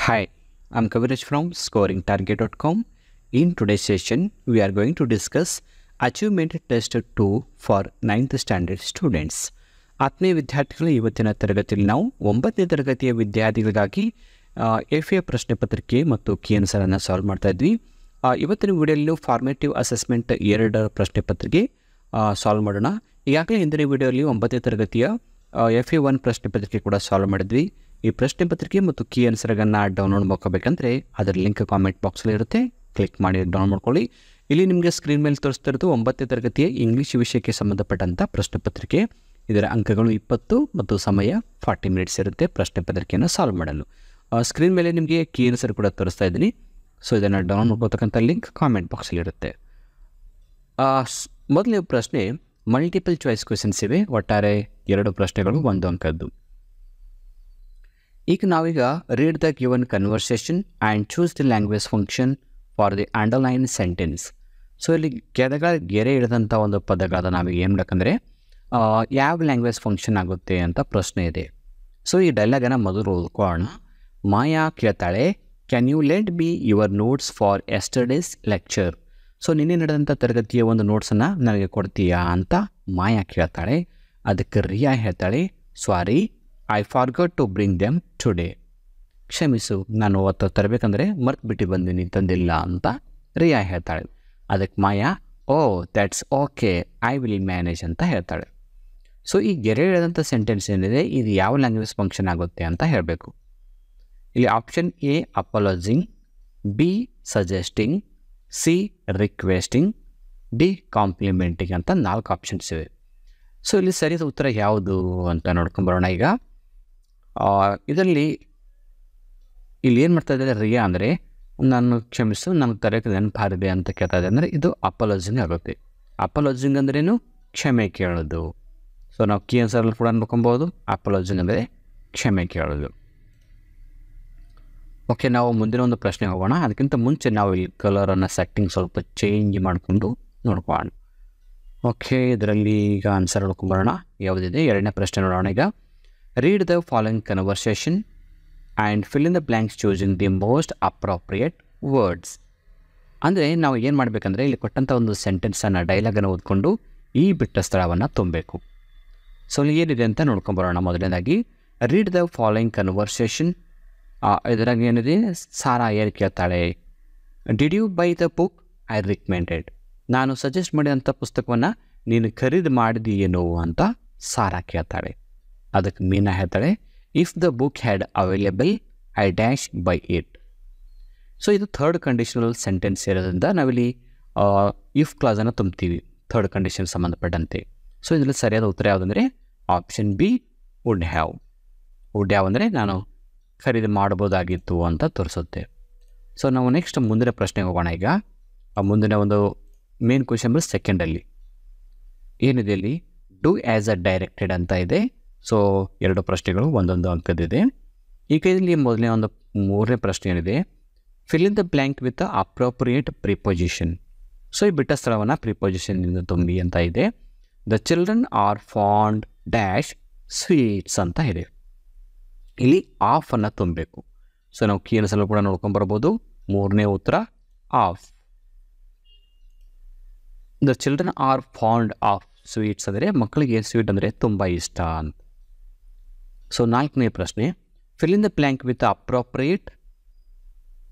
Hi, I'm Kaviraj from scoringtarget.com. In today's session, we are going to discuss Achievement Test 2 for 9th Standard Students. ಆತ್ಮೀಯ ವಿದ್ಯಾರ್ಥಿಗಳು, ಇವತ್ತಿನ ತರಗತಿಯಲ್ಲಿ ನಾವು 9ನೇ ತರಗತಿಯ ವಿದ್ಯಾರ್ಥಿಗಳಿಗಾಗಿ FA ಪ್ರಶ್ನೆ ಪತ್ರಿಕೆ ಮತ್ತು ಕೀ ಆನ್ಸರನ್ನು ಸಾಲ್ವ್ ಮಾಡ್ತಾ ಇದ್ವಿ. ಇವತ್ತಿನ ವಿಡಿಯೋಲ್ಲಿ ಫಾರ್ಮೇಟಿವ್ ಅಸೆಸ್ಮೆಂಟ್ 2 ಪ್ರಶ್ನೆ ಪತ್ರಿಕೆ ಸಾಲ್ವ್ ಮಾಡೋಣ. ಈಗಾಗಲೇ ಹಿಂದಿನ ವಿಡಿಯೋಲಿ 9ನೇ ತರಗತಿಯ FA1 ಪ್ರಶ್ನೆ ಪತ್ರಿಕೆ ಕೂಡ ಸಾಲ್ವ್ ಮಾಡಿದ್ವಿ. ಈ ಪ್ರಶ್ನೆ ಪತ್ರಿಕೆ ಮತ್ತು ಕೀ ಆನ್ಸರ್ಗಳನ್ನು ಡೌನ್ಲೋಡ್ ಮಾಡ್ಕೋಬೇಕಂದ್ರೆ ಅದರ ಲಿಂಕ್ ಕಾಮೆಂಟ್ ಬಾಕ್ಸಲ್ಲಿ ಇರುತ್ತೆ, ಕ್ಲಿಕ್ ಮಾಡಿ ಡೌನ್ಲೋಡ್ ಮಾಡ್ಕೊಳ್ಳಿ. ಇಲ್ಲಿ ನಿಮಗೆ ಸ್ಕ್ರೀನ್ ಮೇಲೆ ತೋರಿಸ್ತಾ ಇರೋದು 9ನೇ ತರಗತಿಯ ಇಂಗ್ಲೀಷ್ ವಿಷಯಕ್ಕೆ ಸಂಬಂಧಪಟ್ಟಂಥ ಪ್ರಶ್ನೆ ಪತ್ರಿಕೆ. ಇದರ ಅಂಕಗಳು 20 ಮತ್ತು ಸಮಯ 40 ಮಿನಿಟ್ಸ್ ಇರುತ್ತೆ ಪ್ರಶ್ನೆ ಪತ್ರಿಕೆಯನ್ನು ಸಾಲ್ವ್ ಮಾಡಲು. ಸ್ಕ್ರೀನ್ ಮೇಲೆ ನಿಮಗೆ ಕೀ ಆನ್ಸರ್ ಕೂಡ ತೋರಿಸ್ತಾ ಇದ್ದೀನಿ. ಸೊ ಇದನ್ನು ಡೌನ್ಲೋಡ್ ಮಾಡ್ಕೋತಕ್ಕಂಥ ಲಿಂಕ್ ಕಾಮೆಂಟ್ ಬಾಕ್ಸಲ್ಲಿ ಇರುತ್ತೆ. ಮೊದಲನೇ ಪ್ರಶ್ನೆ ಮಲ್ಟಿಪಲ್ ಚಾಯ್ಸ್ ಕ್ವೆಶನ್ಸ್ ಇವೆ. ಒಟ್ಟಾರೆ 2 ಪ್ರಶ್ನೆಗಳು 1 ಅಂಕದ್ದು. ಈಗ ನಾವೀಗ read the given conversation and choose the language function for the underline sentence. So ಇಲ್ಲಿ ಗೆರೆ ಹಿಡಿದಂಥ ಒಂದು ಪದಗಳಾದ ನಾವೀಗ ಏನು ಬೇಕಂದರೆ ಯಾವ ಲ್ಯಾಂಗ್ವೇಜ್ ಫಂಕ್ಷನ್ ಆಗುತ್ತೆ ಅಂತ ಪ್ರಶ್ನೆ ಇದೆ. ಸೊ ಈ ಡೈಲಾಗನ್ನು ಮೊದಲು ಓದ್ಕೊಳ್ಳೋಣ. ಮಾಯಾ ಕೇಳ್ತಾಳೆ, can you lend me your notes for yesterday's lecture. So ನಿನ್ನೆ ನಡೆದಂಥ ತರಗತಿಯ ಒಂದು ನೋಟ್ಸನ್ನು ನನಗೆ ಕೊಡ್ತೀಯಾ ಅಂತ ಮಾಯಾ ಕೇಳ್ತಾಳೆ. ಅದಕ್ಕೆ ರಿಯಾ ಹೇಳ್ತಾಳೆ, sorry I forgot to bring them today. ಕ್ಷಮಿಸು, ನಾನು ಅವತ್ತು ತರಬೇಕಂದ್ರೆ ಮರ್ತ್ಬಿಟ್ಟು ಬಂದೀನಿ, ತಂದಿಲ್ಲ ಅಂತ ರಿಯಾ ಹೇಳ್ತಾಳೆ. ಅದಕ್ಕೆ Maya, oh that's okay, I will manage ಅಂತ ಹೇಳ್ತಾಳೆ. ಸೊ ಈ ಗೆರೆ ಹೇಳಿದಂಥ ಸೆಂಟೆನ್ಸ್ ಏನಿದೆ, ಇದು ಯಾವ ಲ್ಯಾಂಗ್ವೇಜ್ ಫಂಕ್ಷನ್ ಆಗುತ್ತೆ ಅಂತ ಹೇಳಬೇಕು. ಇಲ್ಲಿ option A apologising, B suggesting, C requesting, D complimenting ಅಂತ 4 ಆಪ್ಷನ್ಸ್ ಇವೆ. ಸೊ ಇಲ್ಲಿ ಸರಿಯಾದ ಉತ್ತರ ಯಾವುದು ಅಂತ ನೋಡ್ಕೊಂಬರೋಣ. ಈಗ ಇದರಲ್ಲಿ ಇಲ್ಲಿ ಏನು ಮಾಡ್ತಾ ಇದ್ದಾರೆ ರಿಯಾ ಅಂದರೆ, ನಾನು ಕ್ಷಮಿಸು, ನನಗೆ ತರಕ್ಕೆ ನೆನಪಾರಿದೆ ಅಂತ ಕೇಳ್ತಾ ಇದೆ ಅಂದರೆ ಇದು ಅಪಾಲಜಿಂಗ್ ಆಗುತ್ತೆ. ಅಪಾಲಜಿಂಗ್ ಅಂದ್ರೇನು? ಕ್ಷಮೆ ಕೇಳೋದು. ಸೊ ನಾವು ಕೀ ಆನ್ಸರಲ್ಲಿ ಕೂಡ ನೋಡ್ಕೊಬೋದು. ಅಪಾಲಜಿಂಗ್ ಅಂದರೆ ಕ್ಷಮೆ ಕೇಳೋದು. ಓಕೆ, ನಾವು ಮುಂದಿನ ಒಂದು ಪ್ರಶ್ನೆ ಹೋಗೋಣ. ಅದಕ್ಕಿಂತ ಮುಂಚೆ ನಾವು ಈ ಕಲರನ್ನು ಸೆಟ್ಟಿಂಗ್ ಸ್ವಲ್ಪ ಚೇಂಜ್ ಮಾಡಿಕೊಂಡು ನೋಡ್ಕೊಳ್ಳೋಣ. ಓಕೆ, ಇದರಲ್ಲಿ ಈಗ ಆನ್ಸರ್ ನೋಡ್ಕೊಂಬರೋಣ ಯಾವುದಿದೆ. 2ನೇ ಪ್ರಶ್ನೆ ನೋಡೋಣ. ಈಗ read the following conversation and fill in the blanks choosing the most appropriate words. ಅಂದರೆ ನಾವು ಏನು ಮಾಡಬೇಕಂದ್ರೆ ಇಲ್ಲಿ ಕೊಟ್ಟಂಥ ಒಂದು ಸೆಂಟೆನ್ಸನ್ನು ಡೈಲಾಗನ್ನು ಓದ್ಕೊಂಡು ಈ ಬಿಟ್ಟ ಸ್ಥಳವನ್ನು ತುಂಬಬೇಕು. ಸೊ ಇಲ್ಲಿ ಏನಿದೆ ಅಂತ ನೋಡ್ಕೊಂಬರೋಣ. ಮೊದಲನೇದಾಗಿ ರೀಡ್ ದ ಫಾಲೋಯಿಂಗ್ ಕನ್ವರ್ಸೇಷನ್. ಇದರಾಗ ಏನಿದೆ, ಸಾರಾ ಏನು ಕೇಳ್ತಾಳೆ, did you buy the book I recommended. ನಾನು ಸಜೆಸ್ಟ್ ಮಾಡಿದಂಥ ಪುಸ್ತಕವನ್ನು ನೀನು ಖರೀದಿ ಮಾಡಿದೆಯೇನೋ ಅಂತ ಸಾರಾ ಕೇಳ್ತಾಳೆ. ಅದಕ್ಕೆ ಮೀನಾ ಹೇಳ್ತಾಳೆ, if the book had available I dash buy it. So ಇದು ಥರ್ಡ್ ಕಂಡೀಷನಲ್ ಸೆಂಟೆನ್ಸ್ ಇರೋದ್ರಿಂದ ನಾವಿಲ್ಲಿ ಇಫ್ ಕ್ಲಾಸನ್ನು ತುಂಬ್ತೀವಿ ಥರ್ಡ್ ಕಂಡೀಷನ್ ಸಂಬಂಧಪಟ್ಟಂತೆ. ಸೊ ಇದರಲ್ಲಿ ಸರಿಯಾದ ಉತ್ತರ ಯಾವುದಂದರೆ option B would have. Would have ಅಂದರೆ ನಾನು ಖರೀದಿ ಮಾಡ್ಬೋದಾಗಿತ್ತು ಅಂತ ತೋರಿಸುತ್ತೆ. ಸೊ ನಾವು ನೆಕ್ಸ್ಟ್ ಮುಂದಿನ ಪ್ರಶ್ನೆಗೆ ಹೋಗೋಣ. ಈಗ ಮುಂದಿನ ಒಂದು ಮೇನ್ ಕ್ವೆಶನ್ ಸೆಕೆಂಡಲ್ಲಿ ಏನಿದೆ, ಇಲ್ಲಿ ಡೂ ಆ್ಯಸ್ ಅ ಡೈರೆಕ್ಟೆಡ್ ಅಂತ ಇದೆ. ಸೊ 2 ಪ್ರಶ್ನೆಗಳು 1 ಅಂಕದಿದೆ. ಈಗ ಇಲ್ಲಿ ಮೊದಲನೇ ಒಂದು 3ನೇ ಪ್ರಶ್ನೆ ಏನಿದೆ, fill in the blank with appropriate preposition. So ಈ ಬಿಟ್ಟ ಸ್ಥಳವನ್ನು ಪ್ರಿಪೊಸಿಷನ್ನಿಂದ ತುಂಬಿ ಅಂತ ಇದೆ. The children are fond dash sweets ಅಂತ ಇದೆ. ಇಲ್ಲಿ ಆಫನ್ನು ತುಂಬಬೇಕು. ಸೊ ನಾವು ಕೀ ಆನ್ಸರ್ ಕೂಡ ನೋಡ್ಕೊಂಬರ್ಬೋದು. 3ನೇ ಉತ್ತರ of. The children are fond of sweets ಅಂದರೆ ಮಕ್ಕಳಿಗೆ ಸ್ವೀಟ್ ಅಂದರೆ ತುಂಬ ಇಷ್ಟ ಅಂತ. ಸೊ 4ನೇ ಪ್ರಶ್ನೆ, fill in the blank with appropriate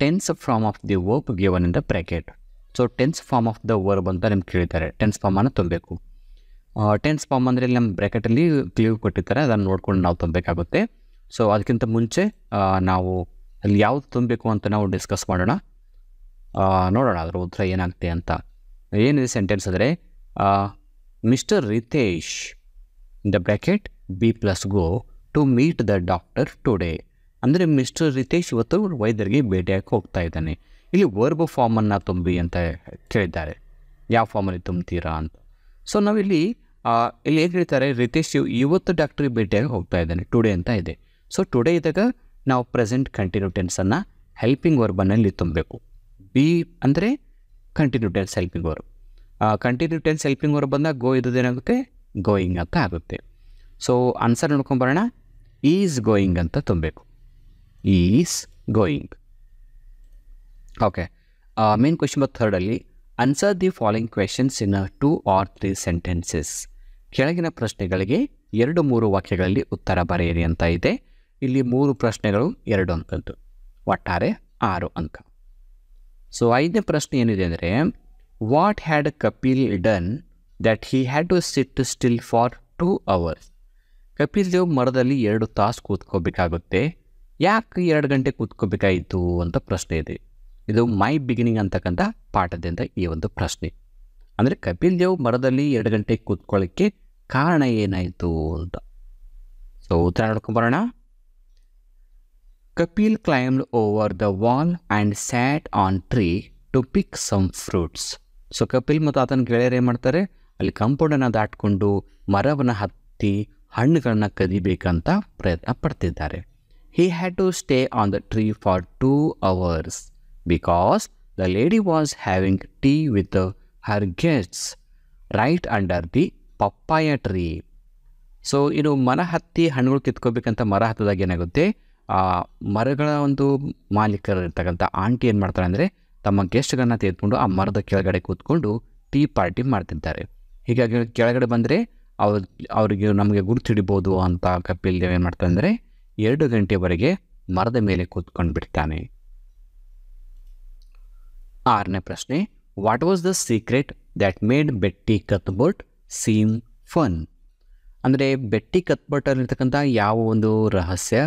tense form of the verb given in the bracket. So tense form of the verb ಅಂತ ನಿಮ್ಗೆ ಕೇಳಿದ್ದಾರೆ. ಟೆನ್ಸ್ ಫಾರ್ಮನ್ನು ತುಂಬಬೇಕು. ಟೆನ್ಸ್ ಫಾರ್ಮ್ ಅಂದರೆ ಇಲ್ಲಿ ನಮ್ಮ ಬ್ರ್ಯಾಕೆಟಲ್ಲಿ ಕ್ಲೀವ್ ಕೊಟ್ಟಿರ್ತಾರೆ, ಅದನ್ನು ನೋಡ್ಕೊಂಡು ನಾವು ತುಂಬಬೇಕಾಗುತ್ತೆ. ಸೊ ಅದಕ್ಕಿಂತ ಮುಂಚೆ ನಾವು ಅಲ್ಲಿ ಯಾವುದು ತುಂಬಬೇಕು ಅಂತ ನಾವು ಡಿಸ್ಕಸ್ ಮಾಡೋಣ. ನೋಡೋಣ ಅದರ ಉತ್ತರ ಏನಾಗುತ್ತೆ ಅಂತ. ಏನಿದೆ ಸೆಂಟೆನ್ಸ್ ಅಂದರೆ, mister Ritesh in the bracket be plus go to meet the doctor today. ಅಂದರೆ ಮಿಸ್ಟರ್ ರಿತೇಶ್ ಇವತ್ತು ವೈದ್ಯರಿಗೆ ಭೇಟಿಯಾಗಿ ಹೋಗ್ತಾ ಇದ್ದಾನೆ. ಇಲ್ಲಿ ವರ್ಬ್ ಫಾರ್ಮನ್ನು ತುಂಬಿ ಅಂತ ಕೇಳಿದ್ದಾರೆ. ಯಾವ ಫಾರ್ಮಲ್ಲಿ ತುಂಬ್ತೀರಾ ಅಂತ. ಸೊ ನಾವಿಲ್ಲಿ ಇಲ್ಲಿ ಏನು ಹೇಳ್ತಾರೆ, ರಿತೇಶ್ ಇವತ್ತು ಡಾಕ್ಟ್ರಿಗೆ ಭೇಟಿಯಾಗಿ ಹೋಗ್ತಾ ಇದ್ದಾನೆ, ಟುಡೇ ಅಂತ ಇದೆ. ಸೊ ಟುಡೇ ಇದ್ದಾಗ ನಾವು ಪ್ರೆಸೆಂಟ್ ಕಂಟಿನ್ಯೂ ಟೆನ್ಸನ್ನು ಹೆಲ್ಪಿಂಗ್ ವರ್ಬನ್ನಲ್ಲಿ ತುಂಬಬೇಕು. ಬಿ ಅಂದರೆ continue tense helping verb. Continue tense helping verb ಬಂದಾಗ ಗೋ ಇದ್ದದೇನಾಗುತ್ತೆ, ಗೋಯಿಂಗ್ ಅಂತ ಆಗುತ್ತೆ. ಸೊ ಆನ್ಸರ್ ನೋಡ್ಕೊಂಬರೋಣ. ಈಸ್ ಗೋಯಿಂಗ್ ಅಂತ ತುಂಬಬೇಕು. Is going. Okay, main question number 3 answer the following questions in 2 or 3 sentences. ಕೆಳಗಿನ ಪ್ರಶ್ನೆಗಳಿಗೆ 2-3 ವಾಕ್ಯಗಳಲ್ಲಿ ಉತ್ತರ ಬರೆಯಿರಿ ಅಂತ ಇದೆ. ಇಲ್ಲಿ 3 ಪ್ರಶ್ನೆಗಳು 2 ಅಂಕದ್ದು, ಒಟ್ಟಾರೆ 6 ಅಂಕ. ಸೊ 5ನೇ ಪ್ರಶ್ನೆ ಏನಿದೆ ಅಂದರೆ, what had Kapil done that he had to sit still for 2 hours? Kapil Dev ಮರದಲ್ಲಿ 2 ತಾಸು ಕೂತ್ಕೋಬೇಕಾಗುತ್ತೆ, ಯಾಕೆ 2 ಗಂಟೆ ಕೂತ್ಕೋಬೇಕಾಯಿತು ಅಂತ ಪ್ರಶ್ನೆ ಇದೆ. ಇದು ಮೈ ಬಿಗಿನಿಂಗ್ ಅಂತಕ್ಕಂಥ ಪಾಠದಿಂದ ಈ ಒಂದು ಪ್ರಶ್ನೆ. ಅಂದರೆ ಕಪಿಲ್ ದೇವ್ ಮರದಲ್ಲಿ 2 ಗಂಟೆ ಕೂತ್ಕೊಳ್ಳಿಕ್ಕೆ ಕಾರಣ ಏನಾಯಿತು ಅಂತ. ಸೊ ಉತ್ತರ ನೋಡ್ಕೊಂಬರೋಣ. Kapil climbed over the wall and sat on tree to pick some fruits. So Kapil ಮತ್ತು ಆತನ ಗೆಳೆಯರು ಏನು ಮಾಡ್ತಾರೆ, ಅಲ್ಲಿ ಕಾಂಪೌಂಡನ್ನು ದಾಟ್ಕೊಂಡು ಮರವನ್ನು ಹತ್ತಿ ಹಣ್ಣುಗಳನ್ನ ಕದಿಬೇಕಂತ ಪ್ರಯತ್ನ ಪಡ್ತಿದ್ದಾರೆ. He had to stay on the tree for 2 hours because the lady was having tea with her guests right under the papaya tree. So ಇದು ಮರ ಹತ್ತಿ ಹಣ್ಣುಗಳು ಕಿತ್ಕೋಬೇಕಂತ ಮರ ಹತ್ತದಾಗ ಏನಾಗುತ್ತೆ, ಆ ಮರಗಳ ಒಂದು ಮಾಲೀಕರು ಇರ್ತಕ್ಕಂಥ ಆಂಟಿ ಏನು ಮಾಡ್ತಾರೆ ಅಂದರೆ, ತಮ್ಮ ಗೆಸ್ಟ್ಗಳನ್ನ ತೆಗೆದುಕೊಂಡು ಆ ಮರದ ಕೆಳಗಡೆ ಕೂತ್ಕೊಂಡು ಟೀ ಪಾರ್ಟಿ ಮಾಡ್ತಿದ್ದಾರೆ. ಹೀಗಾಗಿ ಕೆಳಗಡೆ ಬಂದರೆ ಅವರಿಗೆ ನಮಗೆ ಗುರುತು ಹಿಡಿಬೋದು ಅಂತ ಕಪಿಲ್ ದೇವ್ ಏನು ಮಾಡ್ತಾರೆ ಅಂದರೆ 2 ಗಂಟೆವರೆಗೆ ಮರದ ಮೇಲೆ ಕೂತ್ಕೊಂಡು ಬಿಡ್ತಾನೆ. 6ನೇ ಪ್ರಶ್ನೆ, what was the secret that made Betty Cuthbert seem fun? ಅಂದರೆ ಬೆಟ್ಟಿ ಕತ್ಬರ್ಟಲ್ಲಿರ್ತಕ್ಕಂಥ ಯಾವ ಒಂದು ರಹಸ್ಯ,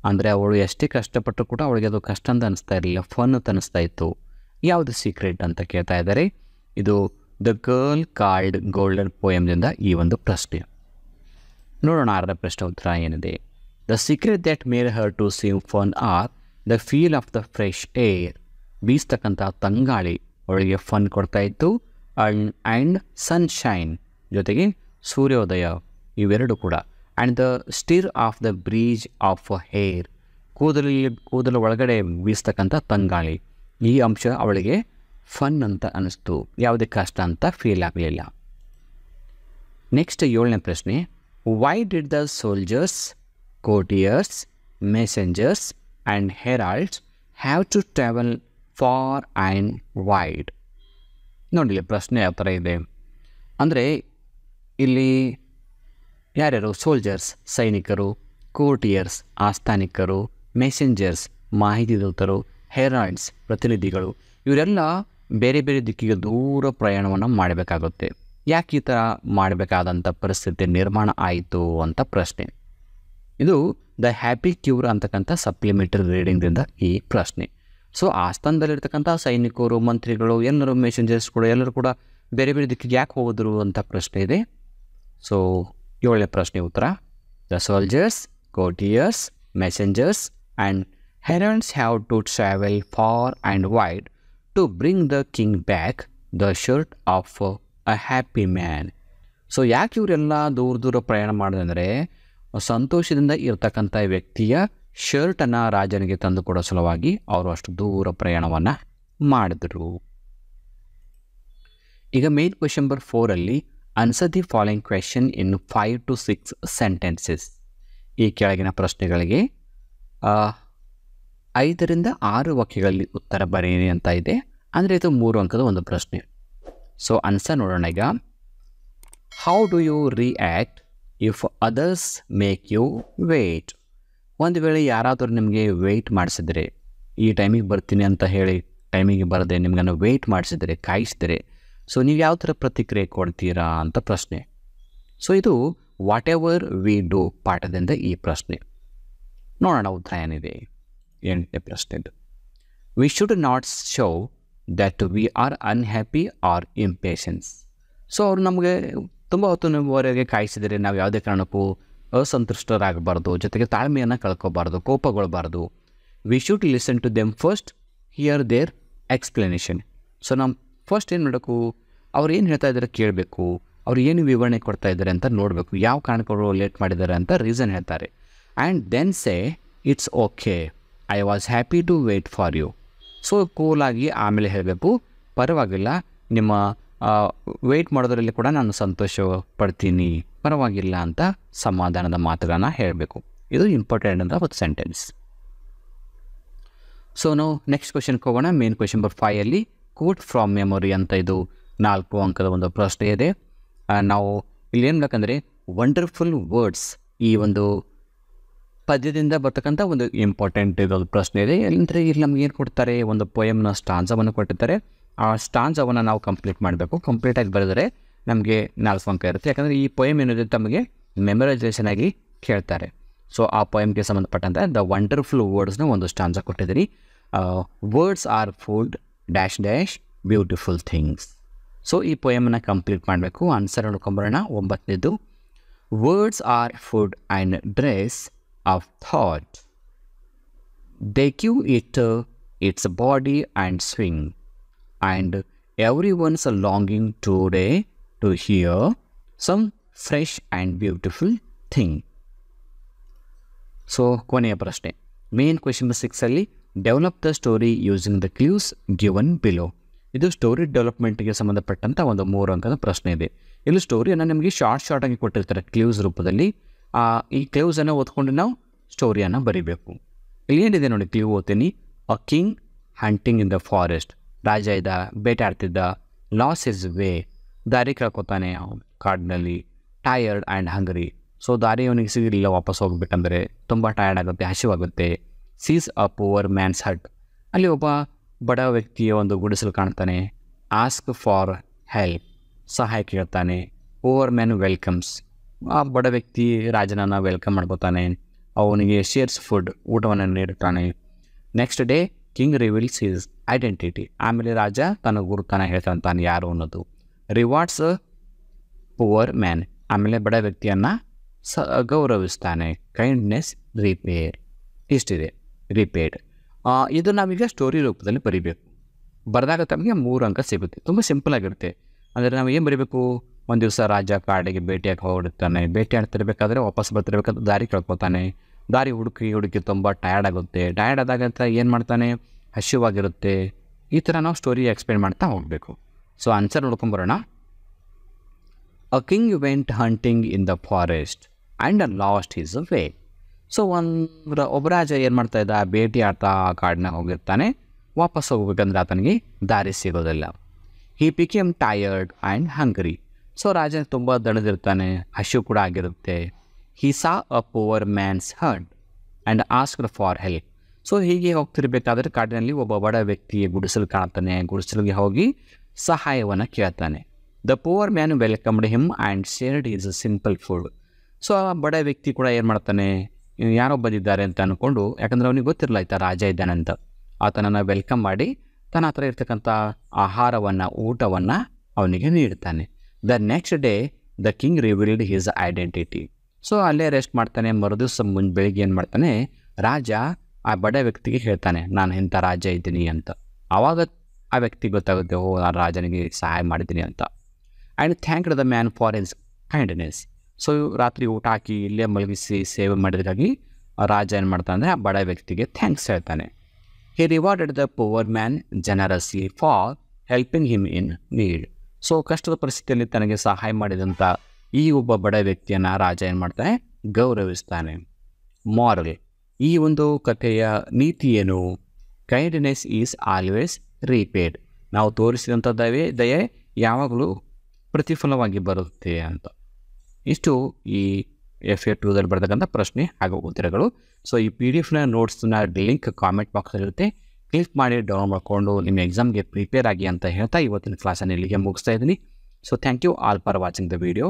ಅಂದರೆ ಅವಳು ಎಷ್ಟೇ ಕಷ್ಟಪಟ್ಟರು ಕೂಡ ಅವಳಿಗೆ ಅದು ಕಷ್ಟ ಅಂತ ಅನಿಸ್ತಾ ಇರಲಿಲ್ಲ, ಫನ್ ಅಂತ ಅನಿಸ್ತಾ ಇತ್ತು. ಯಾವುದು ಸೀಕ್ರೆಟ್ ಅಂತ ಕೇಳ್ತಾ ಇದ್ದಾರೆ. ಇದು ದ ಗರ್ಲ್ ಕಾಲ್ಡ್ ಗೋಲ್ಡನ್ ಪೋಯಮ್ದಿಂದ ಈ ಒಂದು ಪ್ರಶ್ನೆ. ನೋಡೋಣ 6ನೇ ಪ್ರಶ್ನೆ ಉತ್ತರ ಏನಿದೆ. The secret that made her to seem fun are the feel of the fresh air. ಬೀಸ್ತಕ್ಕಂಥ ತಂಗಾಳಿ ಅವಳಿಗೆ ಫನ್ ಕೊಡ್ತಾ ಇತ್ತು. ಆ್ಯಂಡ್ ಸನ್ಶೈನ್ ಜೊತೆಗೆ ಸೂರ್ಯೋದಯ, ಇವೆರಡು ಕೂಡ. And the stir of the breeze of hair, ಕೂದಲು ಒಳಗಡೆ ಬೀಸ್ತಕ್ಕಂಥ ತಂಗಾಳಿ, ಈ ಅಂಶ ಅವಳಿಗೆ ಫನ್ ಅಂತ ಅನ್ನಿಸ್ತು, ಯಾವುದೇ ಕಷ್ಟ ಅಂತ ಫೀಲ್ ಆಗಲಿಲ್ಲ. ನೆಕ್ಸ್ಟ್ 7ನೇ ಪ್ರಶ್ನೆ, why did the soldiers, courtiers, messengers and heralds have to travel far and wide? ನೋಡಿ ಪ್ರಶ್ನೆ ಯಾವ ಥರ ಇದೆ ಅಂದರೆ, ಇಲ್ಲಿ ಯಾರ್ಯಾರು, ಸೋಲ್ಜರ್ಸ್ ಸೈನಿಕರು, ಕೋಟಿಯರ್ಸ್ ಆಸ್ಥಾನಿಕರು, ಮೆಸೆಂಜರ್ಸ್ ಮಾಹಿತಿ ದೂತರು, ಹೆರಾಲ್ಡ್ಸ್ ಪ್ರತಿನಿಧಿಗಳು, ಇವರೆಲ್ಲ ಬೇರೆ ಬೇರೆ ದಿಕ್ಕಿಗೆ ದೂರ ಪ್ರಯಾಣವನ್ನು ಮಾಡಬೇಕಾಗುತ್ತೆ. ಯಾಕೆ ಈ ಥರ ಮಾಡಬೇಕಾದಂಥ ಪರಿಸ್ಥಿತಿ ನಿರ್ಮಾಣ ಆಯಿತು ಅಂತ ಪ್ರಶ್ನೆ. ಇದು ದ ಹ್ಯಾಪಿ ಕ್ಯೂರ್ ಅಂತಕ್ಕಂಥ ಸಪ್ಲಿಮೆಂಟರಿ ರೀಡಿಂಗ್ದಿಂದ ಈ ಪ್ರಶ್ನೆ. ಸೊ ಆಸ್ಥಾನದಲ್ಲಿರ್ತಕ್ಕಂಥ ಸೈನಿಕರು, ಮಂತ್ರಿಗಳು, ಎಲ್ಲರೂ ಮೆಸೆಂಜರ್ಸ್ ಕೂಡ ಎಲ್ಲರೂ ಕೂಡ ಬೇರೆ ಬೇರೆ ದಿಕ್ಕಿಗೆ ಯಾಕೆ ಹೋದರು ಅಂತ ಪ್ರಶ್ನೆ ಇದೆ. ಸೊ 7ನೇ ಪ್ರಶ್ನೆ ಉತ್ತರ, the soldiers, courtiers, messengers and heralds have to travel far and wide to bring the king back the shirt of a happy man. So ಯಾಕೆ ಇವರೆಲ್ಲ ದೂರ ಪ್ರಯಾಣ ಮಾಡಿದಂದರೆ, ಸಂತೋಷದಿಂದ ಇರತಕ್ಕಂಥ ವ್ಯಕ್ತಿಯ ಶರ್ಟನ್ನು ರಾಜನಿಗೆ ತಂದು ಕೊಡೋ ಸಲುವಾಗಿ ಅವರು ಅಷ್ಟು ದೂರ ಪ್ರಯಾಣವನ್ನು ಮಾಡಿದ್ರು. ಈಗ main question number 4 answer the following question in 5 to 6 sentences. ಈ ಕೆಳಗಿನ ಪ್ರಶ್ನೆಗಳಿಗೆ 5ರಿಂದ 6 ವಾಕ್ಯಗಳಲ್ಲಿ ಉತ್ತರ ಬರೆಯಿರಿ ಅಂತ ಇದೆ. ಅಂದರೆ ಇದು 3 ಅಂಕದ ಒಂದು ಪ್ರಶ್ನೆ. ಸೊ ಆನ್ಸರ್ ನೋಡೋಣ ಈಗ. How do you react if others make you wait? ಒಂದು ವೇಳೆ ಯಾರಾದರೂ ನಿಮಗೆ ವೆಯ್ಟ್ ಮಾಡಿಸಿದರೆ, ಈ ಟೈಮಿಗೆ ಬರ್ತೀನಿ ಅಂತ ಹೇಳಿ ಟೈಮಿಗೆ ಬರದೆ ನಿಮ್ಗನ್ನು ವೆಯ್ಟ್ ಮಾಡಿಸಿದರೆ, ಕಾಯಿಸಿದರೆ, ಸೊ ನೀವು ಯಾವ ಥರ ಪ್ರತಿಕ್ರಿಯೆ ಕೊಡ್ತೀರಾ ಅಂತ ಪ್ರಶ್ನೆ. ಸೊ ಇದು ವಾಟ್ ಎವರ್ ವಿ ಡೂ ಪಾಠದಿಂದ ಈ ಪ್ರಶ್ನೆ. ನೋಡೋಣ ಉತ್ತರ ಏನಿದೆ. 8ನೇ ಪ್ರಶ್ನೆದು, we should not show that we are unhappy or impatient. So ಅವರು ನಮಗೆ ತುಂಬ ಹೊತ್ತಿನವರೆಗೆ ಕಾಯಿಸಿದರೆ ನಾವು ಯಾವುದೇ ಕಾರಣಕ್ಕೂ ಅಸಂತುಷ್ಟರಾಗಬಾರ್ದು, ಜೊತೆಗೆ ತಾಳ್ಮೆಯನ್ನು ಕಳ್ಕೊಬಾರ್ದು, ಕೋಪಗೊಳ್ಬಾರ್ದು. We should listen to them first, hear their explanation. So ನಮ್ಮ ಫಸ್ಟ್ ಏನು ಮಾಡಬೇಕು, ಅವ್ರು ಏನು ಹೇಳ್ತಾ ಇದ್ದಾರೆ ಕೇಳಬೇಕು, ಅವ್ರು ಏನು ವಿವರಣೆ ಕೊಡ್ತಾ ಇದ್ದಾರೆ ಅಂತ ನೋಡಬೇಕು, ಯಾವ ಕಾರಣಕ್ಕವರು ಲೇಟ್ ಮಾಡಿದ್ದಾರೆ ಅಂತ ರೀಸನ್ ಹೇಳ್ತಾರೆ. And then say it's okay, I was happy to wait for you. So ಕೂಲಾಗಿ ಆಮೇಲೆ ಹೇಳಬೇಕು, ಪರವಾಗಿಲ್ಲ, ನಿಮ್ಮ ವೆಯ್ಟ್ ಮಾಡೋದ್ರಲ್ಲಿ ಕೂಡ ನಾನು ಸಂತೋಷ ಪಡ್ತೀನಿ, ಪರವಾಗಿಲ್ಲ ಅಂತ ಸಮಾಧಾನದ ಮಾತುಗಳನ್ನು ಹೇಳಬೇಕು. ಇದು ಇಂಪಾರ್ಟೆಂಟ್ ಅಂತ ಒಂದು ಸೆಂಟೆನ್ಸ್. ಸೊ ನಾವು ನೆಕ್ಸ್ಟ್ ಕ್ವೆಶನ್ಗೆ ಹೋಗೋಣ. Main question number 5 quote from memory ಅಂತ ಇದು 4 ಅಂಕದ ಒಂದು ಪ್ರಶ್ನೆ ಇದೆ. ನಾವು ಇಲ್ಲಿ ಏನು ಬೇಕಂದರೆ ವಂಡರ್ಫುಲ್ ವರ್ಡ್ಸ್ ಈ ಒಂದು ಪದ್ಯದಿಂದ ಬರ್ತಕ್ಕಂಥ ಒಂದು ಇಂಪಾರ್ಟೆಂಟ್ ಇದೊಂದು ಪ್ರಶ್ನೆ ಇದೆ. ಅಂದರೆ ಇಲ್ಲಿ ನಮ್ಗೆ ಏನು ಕೊಡ್ತಾರೆ, ಒಂದು ಪೊಯಮ್ನ ಸ್ಟಾನ್ಸವನ್ನು ಕೊಟ್ಟಿರ್ತಾರೆ. ಆ ಸ್ಟಾನ್ಸವನ್ನು ನಾವು ಕಂಪ್ಲೀಟ್ ಮಾಡಬೇಕು. ಕಂಪ್ಲೀಟಾಗಿ ಬರೆದರೆ ನಮಗೆ 4 ಅಂಕ ಇರುತ್ತೆ. ಯಾಕಂದರೆ ಈ ಪೊಯಮ್ ಏನಿದೆ ತಮಗೆ ಮೆಮೊರೈಸೇಷನ್ ಆಗಿ ಕೇಳ್ತಾರೆ. ಸೊ ಆ ಪೊಯಮ್ಗೆ ಸಂಬಂಧಪಟ್ಟಂತೆ ದ ವಂಡರ್ಫುಲ್ ವರ್ಡ್ಸ್ನ ಒಂದು ಸ್ಟಾನ್ಸ ಕೊಟ್ಟಿದ್ದೀರಿ. Words are food dash dash beautiful things. So ಈ ಪೊಯಮನ್ನು ಕಂಪ್ಲೀಟ್ ಮಾಡಬೇಕು. ಆನ್ಸರ್ ನೋಡ್ಕೊಂಬರೋಣ. 9ನೇದು words are food and dress of thought. They give it its body and swing and every one's longing today to hear some fresh and beautiful thing. So ಕೊನೆಯ ಪ್ರಶ್ನೆ main question 6 develop the story using the clues given below. ಇದು story ಡೆವಲಪ್ಮೆಂಟ್ಗೆ ಸಂಬಂಧಪಟ್ಟಂಥ ಒಂದು 3 ಅಂಕದ ಪ್ರಶ್ನೆ ಇದೆ. ಇಲ್ಲಿ ಸ್ಟೋರಿಯನ್ನು ನಿಮಗೆ ಶಾರ್ಟಾಗಿ ಕೊಟ್ಟಿರ್ತಾರೆ ಕ್ಲೂಸ್ ರೂಪದಲ್ಲಿ. ಈ ಕ್ಲೂಸನ್ನು ಓದ್ಕೊಂಡು ನಾವು ಸ್ಟೋರಿಯನ್ನು ಬರೀಬೇಕು. ಇಲ್ಲಿ ಏನಿದೆ ನೋಡಿ, ಕ್ಲೂ ಓದ್ತೀನಿ. A king hunting in the forest. ರಾಜ ಇದ್ದ, ಬೇಟಾಡ್ತಿದ್ದ. Loss is way. ದಾರಿ ಕಳ್ಕೊತಾನೆ ಕಾಡಿನಲ್ಲಿ. Tired and hungry. ಸೊ ದಾರಿ ಅವನಿಗೆ ಸಿಗಲಿಲ್ಲ, ವಾಪಸ್ ಹೋಗ್ಬೇಕಂದ್ರೆ ತುಂಬ ಟಯರ್ಡ್ ಆಗುತ್ತೆ, ಹಸಿವಾಗುತ್ತೆ. ಸೀಸ್ ಅ ಪುವರ್ ಮ್ಯಾನ್ಸ್ ಹಟ್. ಅಲ್ಲಿ ಒಬ್ಬ ಬಡ ವ್ಯಕ್ತಿಯ ಒಂದು ಗುಡಿಸಲು ಕಾಣ್ತಾನೆ. Ask for help. ಸಹಾಯ ಕೇಳ್ತಾನೆ. Poor man welcomes. ಆ ಬಡ ವ್ಯಕ್ತಿ ರಾಜನನ್ನು ವೆಲ್ಕಮ್ ಮಾಡ್ಕೋತಾನೆ. ಅವನಿಗೆ ಶೇರ್ಸ್ ಫುಡ್, ಊಟವನ್ನು ನೀಡುತ್ತಾನೆ. Next day king reveals his identity. ಆಮೇಲೆ ರಾಜ ತನ್ನ ಗುರುತನ್ನು ಹೇಳ್ತಾನೆ, ತಾನು ಯಾರು ಅನ್ನೋದು. Rewards poor man. ಆಮೇಲೆ ಬಡ ವ್ಯಕ್ತಿಯನ್ನು ಗೌರವಿಸ್ತಾನೆ. Kindness repair. ಇಷ್ಟಿದೆ, ರಿಪೇರ್ಡ್. ಇದು ನಾವೀಗ ಸ್ಟೋರಿ ರೂಪದಲ್ಲಿ ಬರೀಬೇಕು. ಬರೆದಾಗ ತಮಗೆ 3 ಅಂಕ ಸಿಗುತ್ತೆ. ತುಂಬ ಸಿಂಪಲ್ ಆಗಿರುತ್ತೆ. ಅಂದರೆ ನಾವು ಏನು ಬರೀಬೇಕು, ಒಂದು ದಿವಸ ರಾಜ ಕಾಡಿಗೆ ಭೇಟಿಯಾಗಿ ಹೋಗಿರ್ತಾನೆ. ಭೇಟಿ ಆಡ್ತಿರ್ಬೇಕಾದ್ರೆ ವಾಪಸ್ ಬರ್ತಿರ್ಬೇಕಾದ್ರೆ ದಾರಿ ಕಳ್ಕೊತಾನೆ. ದಾರಿ ಹುಡುಕಿ ತುಂಬ ಟಯರ್ಡ್ ಆಗುತ್ತೆ. ಟಯರ್ಡ್ ಆದಾಗಂತ ಏನು ಮಾಡ್ತಾನೆ, ಹಸಿವಾಗಿರುತ್ತೆ. ಈ ಥರ ನಾವು ಸ್ಟೋರಿ ಎಕ್ಸ್ಪ್ಲೇನ್ ಮಾಡ್ತಾ ಹೋಗಬೇಕು. ಸೊ ಆನ್ಸರ್ ನೋಡ್ಕೊಂಬರೋಣ. A king went hunting in the forest and lost his way. So ಒಬ್ಬ ರಾಜ ಏನು ಮಾಡ್ತಾ ಇದ್ದ, ಭೇಟಿ ಆಡ್ತಾ ಕಾಡಿನ ಹೋಗಿರ್ತಾನೆ. ವಾಪಸ್ ಹೋಗ್ಬೇಕಂದ್ರೆ ಆತನಿಗೆ ದಾರಿ ಸಿಗೋದಿಲ್ಲ. He became tired and hungry. So ರಾಜ ತುಂಬ ದಣದಿರ್ತಾನೆ, ಹಸಿವು ಕೂಡ ಆಗಿರುತ್ತೆ. He saw a poor man's hut and asked for help. So ಹೀಗೆ ಹೋಗ್ತಿರ್ಬೇಕಾದ್ರೆ ಕಾಡಿನಲ್ಲಿ ಒಬ್ಬ ಬಡ ವ್ಯಕ್ತಿ ಗುಡಿಸಲು ಕಾಣ್ತಾನೆ. ಗುಡಿಸಲಿಗೆ ಹೋಗಿ ಸಹಾಯವನ್ನು ಕೇಳ್ತಾನೆ. The poor man welcomed him and shared his a simple food. So ಆ ಬಡ ವ್ಯಕ್ತಿ ಕೂಡ ಏನು ಮಾಡ್ತಾನೆ, ಯಾರೋ ಬಂದಿದ್ದಾರೆ ಅಂತ ಅಂದ್ಕೊಂಡು, ಯಾಕಂದರೆ ಅವನಿಗೆ ಗೊತ್ತಿರಲ್ಲ ಆಯ್ತಾ ರಾಜ ಇದ್ದಾನಂತ, ಆತನನ್ನು ವೆಲ್ಕಮ್ ಮಾಡಿ ತನ್ನ ಹತ್ರ ಇರ್ತಕ್ಕಂಥ ಆಹಾರವನ್ನು, ಊಟವನ್ನು ಅವನಿಗೆ ನೀಡ್ತಾನೆ. The next day the king revealed his identity. So ಅಲ್ಲೇ ರೆಸ್ಟ್ ಮಾಡ್ತಾನೆ. ಮರುದಿವಸ ಬೆಳಿಗ್ಗೆ ಏನು ಮಾಡ್ತಾನೆ, ರಾಜ ಆ ಬಡ ವ್ಯಕ್ತಿಗೆ ಹೇಳ್ತಾನೆ, ನಾನು ಇಂಥ ರಾಜ ಇದ್ದೀನಿ ಅಂತ. ಆವಾಗ ಆ ವ್ಯಕ್ತಿಗೆ ಗೊತ್ತಾಗುತ್ತೆ, ಓ ನಾನು ರಾಜನಿಗೆ ಸಹಾಯ ಮಾಡಿದ್ದೀನಿ ಅಂತ. And thanked the man for his kindness. So ರಾತ್ರಿ ಊಟ ಹಾಕಿ ಇಲ್ಲೇ ಮಲಗಿಸಿ ಸೇವೆ ಮಾಡಿದಾಗಿ ರಾಜ ಏನು ಮಾಡ್ತಾನೆ ಅಂದರೆ ಆ ಬಡ ವ್ಯಕ್ತಿಗೆ ಥ್ಯಾಂಕ್ಸ್ ಹೇಳ್ತಾನೆ. He rewarded the poor man generously for helping him in need. So ಕಷ್ಟದ ಪರಿಸ್ಥಿತಿಯಲ್ಲಿ ತನಗೆ ಸಹಾಯ ಮಾಡಿದಂಥ ಈ ಒಬ್ಬ ಬಡ ವ್ಯಕ್ತಿಯನ್ನು ರಾಜ ಏನು ಮಾಡ್ತಾನೆ, ಗೌರವಿಸ್ತಾನೆ. ಮಾರಲ್, ಈ ಒಂದು ಕಥೆಯ ನೀತಿ ಏನು? Kindness is always repaid. ನಾವು ತೋರಿಸಿದಂಥ ದಯೆ ಯಾವಾಗಲೂ ಪ್ರತಿಫಲವಾಗಿ ಬರುತ್ತೆ ಅಂತ. ಇಷ್ಟು ಈ FA2ದಲ್ಲಿ ಬರ್ತಕ್ಕಂಥ ಪ್ರಶ್ನೆ ಹಾಗೂ ಉತ್ತರಗಳು. ಸೊ ಈ PDF ನೋಟ್ಸ್ನ ಲಿಂಕ್ ಕಾಮೆಂಟ್ ಬಾಕ್ಸಲ್ಲಿರುತ್ತೆ. ಕ್ಲಿಕ್ ಮಾಡಿ ಡೌನ್ಲೋಡ್ ಮಾಡಿಕೊಂಡು ನಿಮ್ಮ ಎಕ್ಸಾಮ್ಗೆ ಪ್ರಿಪೇರ್ ಆಗಿ ಅಂತ ಹೇಳ್ತಾ ಇವತ್ತಿನ ಕ್ಲಾಸನ್ನು ಇಲ್ಲಿಗೆ ಮುಗಿಸ್ತಾ ಇದ್ದೀನಿ. So thank you all for watching the video.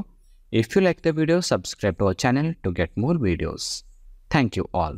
If you like the video, subscribe to our channel to get more videos. Thank you all.